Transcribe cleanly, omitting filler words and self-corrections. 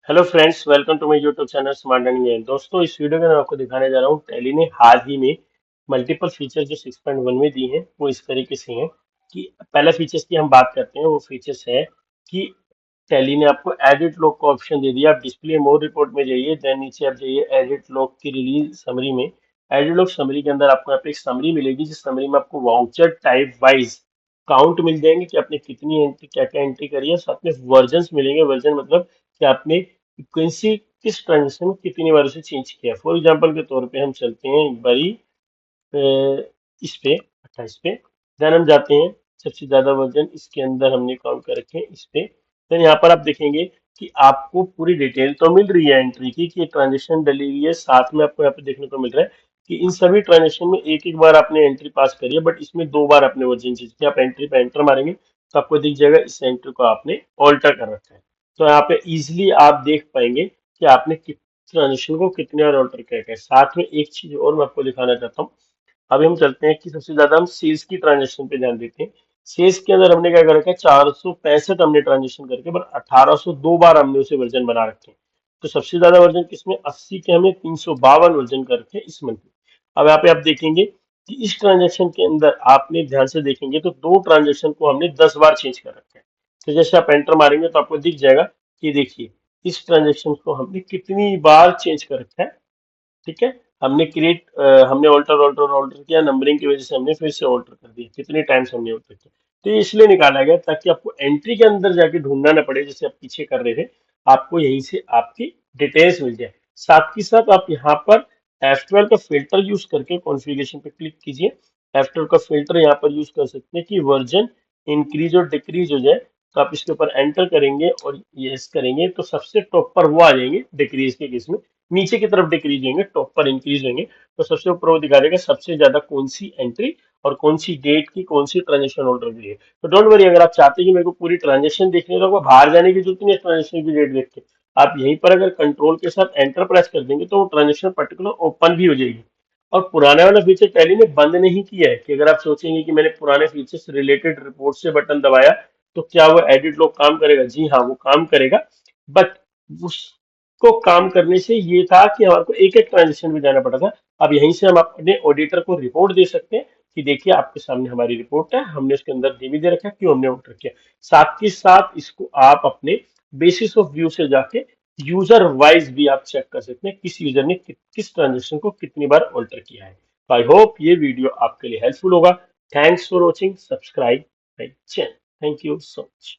Hello friends, welcome to my YouTube channel smart earning है। दोस्तों, इस वीडियो में मैं आपको दिखाने जा रहा हूँ टैली ने हाल ही में मल्टीपल फीचर जो 6.1 में दी हैं वो इस तरीके से हैं कि पहला फीचर्स की हम बात करते हैं। वो फीचर्स है कि टैली ने आपको एडिट लॉग का ऑप्शन दे दिया। आप डिस्प्ले मोर रिपोर्ट में जाइए, देन नीचे आप जाइए एडिट लॉग की रिलीज समरी में। एडिट लॉग समरी के अंदर आपको यहाँ पे एक समरी मिलेगी, जिस समरी में आपको वाउचर टाइप वाइज काउंट मिल जाएंगे कि आपने कितनी एंट्री क्या क्या एंट्री करी है। साथ में वर्जन मिलेंगे। वर्जन मतलब कि आपने फ्रीक्वेंसी किस ट्रांजेक्शन में कितनी बार उसे चेंज किया। फॉर एग्जांपल के तौर पे हम चलते हैं एक बारी इस पे 28 पे, देन हम जाते हैं सबसे ज्यादा वर्जन इसके अंदर हमने काउंट कर रखे हैं इस पे। देन यहाँ पर आप देखेंगे कि आपको पूरी डिटेल तो मिल रही है एंट्री की कि ट्रांजेक्शन डली हुई है। साथ में आपको यहाँ पे देखने को मिल रहा है कि इन सभी ट्रांजेक्शन में एक एक बार आपने एंट्री पास करी है, बट इसमें दो बार आपने वर्जन चेंज किया। आप एंट्री पे एंटर मारेंगे तो आपको दिख जाएगा इस एंट्री को आपने ऑल्टर कर रखा है। तो यहाँ पे इजिली आप देख पाएंगे कि आपने ट्रांजेक्शन को कितने बार ऑल्टर किया है। साथ में एक चीज और मैं आपको दिखाना चाहता हूँ। अभी हम चलते हैं कि सबसे ज्यादा हम सेल्स की ट्रांजेक्शन पे ध्यान देते हैं। सेल्स के अंदर हमने क्या कर रखा है, 465 हमने ट्रांजेक्शन करके, पर 1802 बार हमने उसे वर्जन बना रखे हैं। तो सबसे ज्यादा वर्जन किसमें, 80 के हमने 352 वर्जन करके इस मंथ में। अब यहाँ पे आप देखेंगे कि इस ट्रांजेक्शन के अंदर आपने ध्यान से देखेंगे तो दो ट्रांजेक्शन को हमने 10 बार चेंज कर रखा है। तो जैसे आप एंटर मारेंगे तो आपको दिख जाएगा कि देखिए इस ट्रांजेक्शन को हमने कितनी बार चेंज कर रखा है। ठीक है, हमने ऑल्टर ऑल्टर ऑल्टर किया, नंबरिंग की वजह से हमने फिर से ऑल्टर कर दिया, कितने टाइम्स हमने ऑल्टर किया। तो ये इसलिए निकाला गया ताकि आपको एंट्री के अंदर जाके ढूंढना ना पड़े, जैसे आप पीछे कर रहे थे। आपको यहीं से आपकी डिटेल्स मिल जाए। साथ ही साथ आप यहाँ पर F12 का फिल्टर यूज करके कॉन्फ़िगरेशन पे क्लिक कीजिए। F12 का फिल्टर यहाँ पर यूज कर सकते हैं कि वर्जन इंक्रीज और डिक्रीज हो जाए। तो आप इसके ऊपर एंटर करेंगे और यस करेंगे तो सबसे टॉप पर वो आ जाएंगे डिक्रीज के केस में। नीचे की तरफ डिक्रीज होंगे, टॉप पर इंक्रीज होंगे। तो सबसे ऊपर वो दिखा देगा सबसे ज्यादा कौन सी एंट्री और कौन सी डेट की कौन सी ट्रांजेक्शन ऑर्डर हुई है। तो डोंट वरी, अगर आप चाहते हैं कि मेरे को पूरी ट्रांजेक्शन देखनी है तो आपको बाहर जाने की जरूरत नहीं है ट्रांजेक्शन की डेट देख के। आप यहीं पर अगर कंट्रोल के साथ एंटर प्रेस कर देंगे तो वो ट्रांजेक्शन पर्टिकुलर ओपन भी हो जाएगी। और पुराने वाला फीचर टैली ने बंद नहीं किया है कि अगर आप सोचेंगे कि मैंने पुराने फीचर्स रिलेटेड रिपोर्ट से बटन दबाया तो क्या वो एडिट लॉग काम करेगा। जी हाँ, वो काम करेगा, बट उसको काम करने से ये था कि हमारे को एक एक ट्रांजेक्शन में जाना पड़ा था। अब यहीं से हम अपने ऑडिटर को रिपोर्ट दे सकते हैं कि देखिए आपके सामने हमारी रिपोर्ट है, हमने उसके अंदर ये भी दे रखा है क्यों हमने ऑर्डर किया। साथ ही साथ इसको आप अपने बेसिस ऑफ व्यू से जाके यूजर वाइज भी आप चेक कर सकते हैं किस यूजर ने किस ट्रांजेक्शन को कितनी बार ऑल्टर किया है। तो आई होप ये वीडियो आपके लिए हेल्पफुल होगा। Thanks for watching, subscribe my channel. Thank you so much.